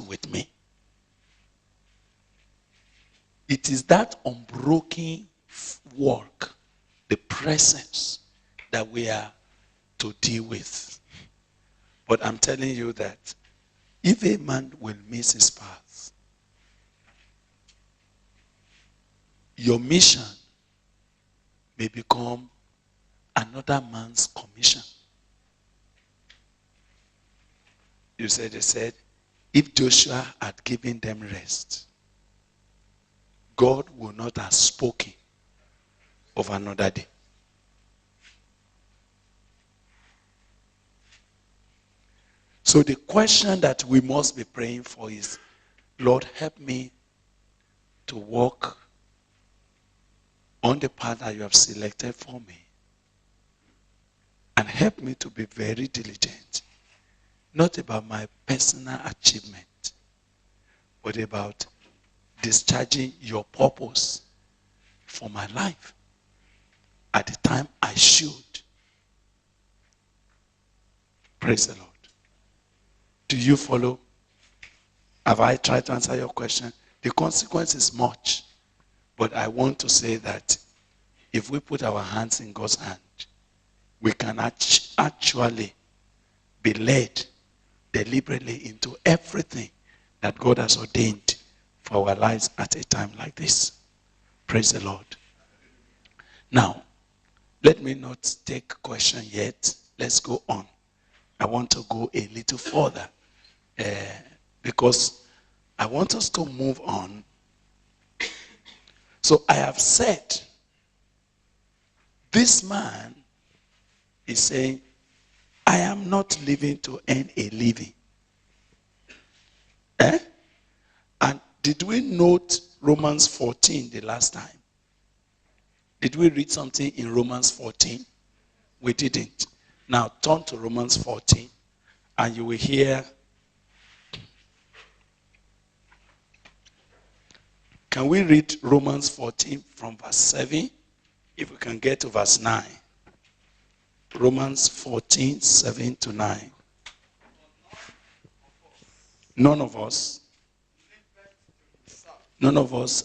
with me. It is that unbroken work, the presence that we are to deal with. But I'm telling you that if a man will miss his path, your mission may become another man's commission. They said, if Joshua had given them rest, God would not have spoken of another day. So the question that we must be praying for is, Lord, help me to walk on the path that you have selected for me. And help me to be very diligent. Not about my personal achievement, but about discharging your purpose for my life at the time I should. Praise the Lord. Do you follow? Have I tried to answer your question? The consequence is much, but I want to say that if we put our hands in God's hand, we can actually be led deliberately into everything that God has ordained for our lives at a time like this. Praise the Lord. Now, let me not take question yet. Let's go on. I want to go a little further because I want us to move on. So I have said, this man is saying, I am not living to earn a living. And did we note Romans 14 the last time? Did we read something in Romans 14? We didn't. Now turn to Romans 14 and you will hear. Can we read Romans 14 from verse 7? If we can get to verse 9. Romans 14, 7 to 9. None of us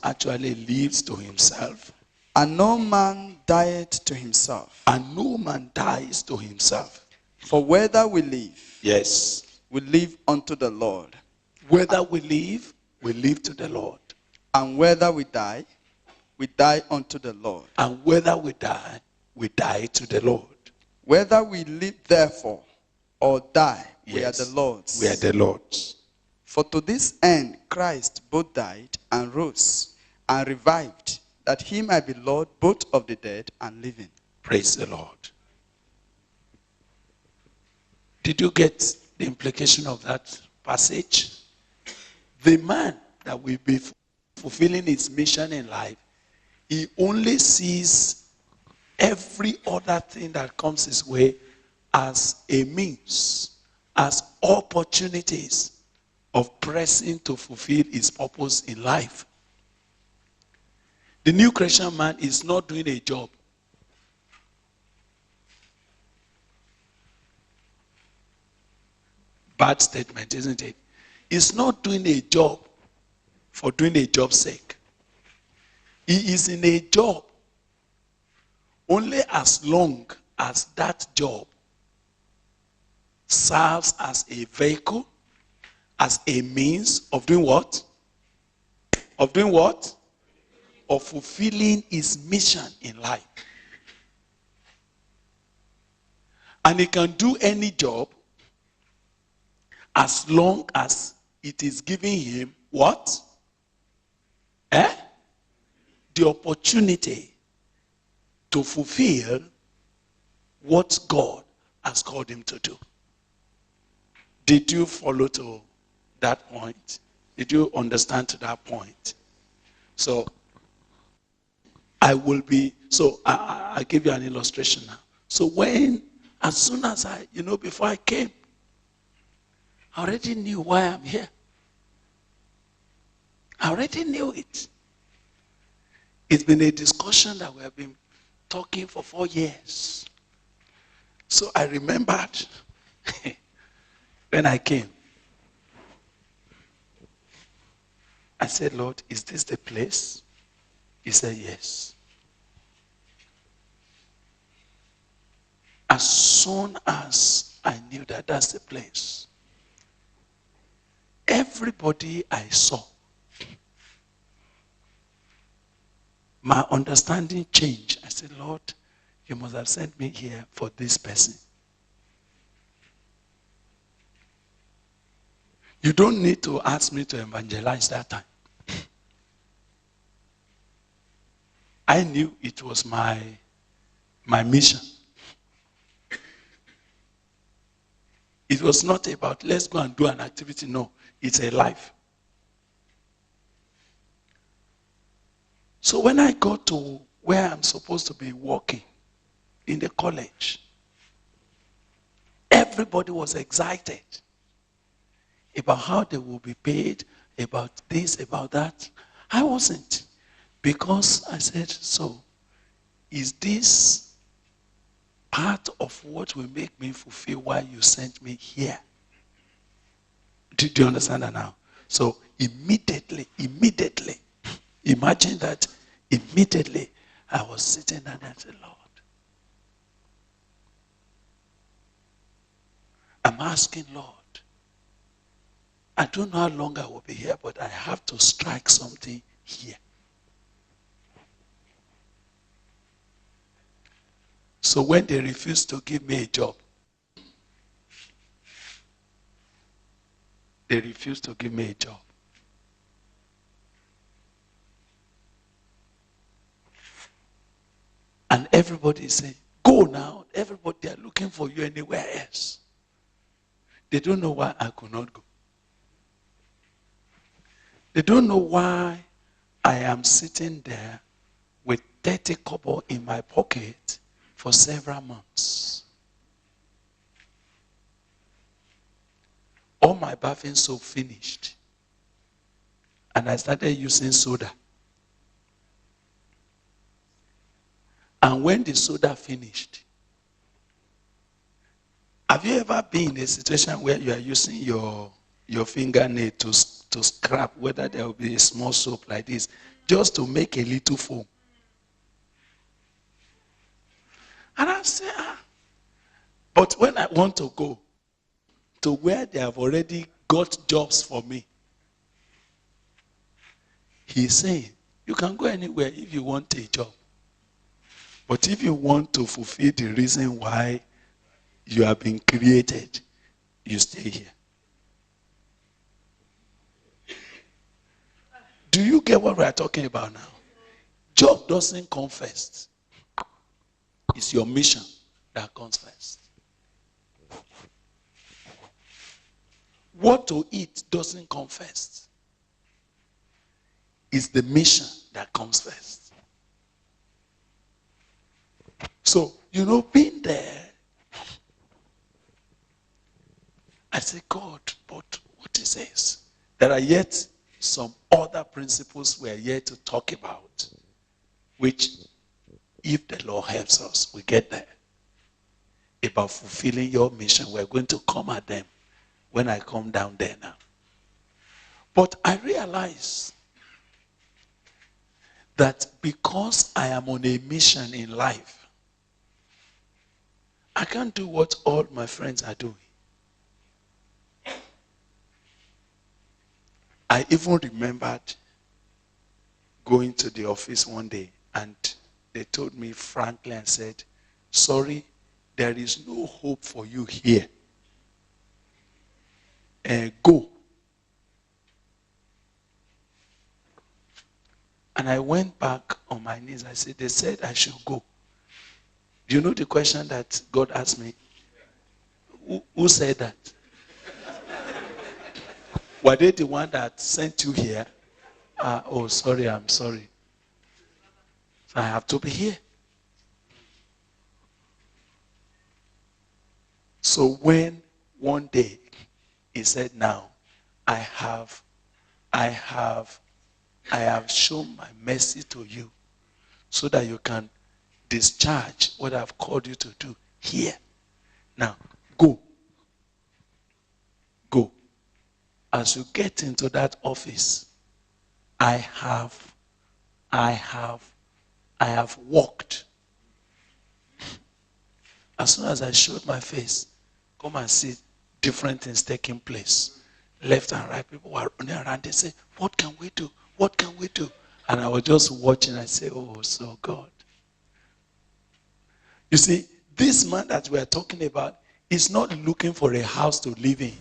actually lives to himself. And no man dieth to himself. And no man dies to himself. For whether we live, yes, we live unto the Lord. Whether we live to the Lord. And whether we die unto the Lord. And whether we die to the Lord. Whether we live therefore or die, yes, we are the Lord's. We are the Lord's. For to this end Christ both died and rose and revived, that he might be Lord both of the dead and living. Praise the Lord. Did you get the implication of that passage? The man that will be fulfilling his mission in life, he only sees every other thing that comes his way as a means, as opportunities of pressing to fulfill his purpose in life. The new creation man is not doing a job. Bad statement, isn't it? He's not doing a job for doing a job's sake. He is in a job only as long as that job serves as a vehicle, as a means of doing what? Of doing what? Of fulfilling his mission in life. And he can do any job as long as it is giving him what? The opportunity to fulfill what God has called him to do. Did you follow to that point? Did you understand to that point? So, I give you an illustration now. So as soon as before I came, I already knew why I'm here. I already knew it. It's been a discussion that we have been talking for 4 years. So I remembered when I came. said, Lord, is this the place? He said, yes. As soon as I knew that that's the place, everybody I saw, my understanding changed. I said, Lord, you must have sent me here for this person. You don't need to ask me to evangelize that time. I knew it was my mission. It was not about let's go and do an activity. No, it's a life. So when I got to where I'm supposed to be working, in the college, everybody was excited about how they will be paid, about this, about that. I wasn't. Because I said, so is this part of what will make me fulfill why you sent me here? Do you understand that now? So immediately, imagine that immediately I was sitting there and I said, Lord, I'm asking, Lord, I don't know how long I will be here, but I have to strike something here. So when they refused to give me a job, they refused to give me a job. And everybody said, go now. Everybody, they are looking for you anywhere else. They don't know why I could not go. They don't know why I am sitting there with 30 kobo in my pocket for several months. All my bathing soap finished. And I started using soda. And when the soda finished, have you ever been in a situation where you are using your fingernail to scrap, whether there will be a small soap like this, just to make a little foam? And I say, but when I want to go to where they have already got jobs for me, he's saying, you can go anywhere if you want a job. But if you want to fulfill the reason why you have been created, you stay here. Do you get what we are talking about now? Job doesn't come first. It's your mission that comes first. What to eat doesn't come first. It's the mission that comes first. So, being there, I say, God, but what is this? There are yet some other principles we are yet to talk about, which, if the Lord helps us, we get there. About fulfilling your mission, we're going to come at them when I come down there now. But I realize that because I am on a mission in life, I can't do what all my friends are doing. I even remembered going to the office one day and they told me frankly and said, sorry, there is no hope for you here. Go. And I went back on my knees. I said, they said I should go. Do you know the question that God asked me? Who said that? Were they the one that sent you here? Oh, sorry, I'm sorry. So I have to be here. So when one day he said, now, I have shown my mercy to you so that you can discharge what I've called you to do here. Now, go. Go. As you get into that office, I have walked. As soon as I showed my face, come and see different things taking place. Left and right, people were running around. They say, what can we do? What can we do? And I was just watching. I say, oh, so God. You see, this man that we are talking about is not looking for a house to live in.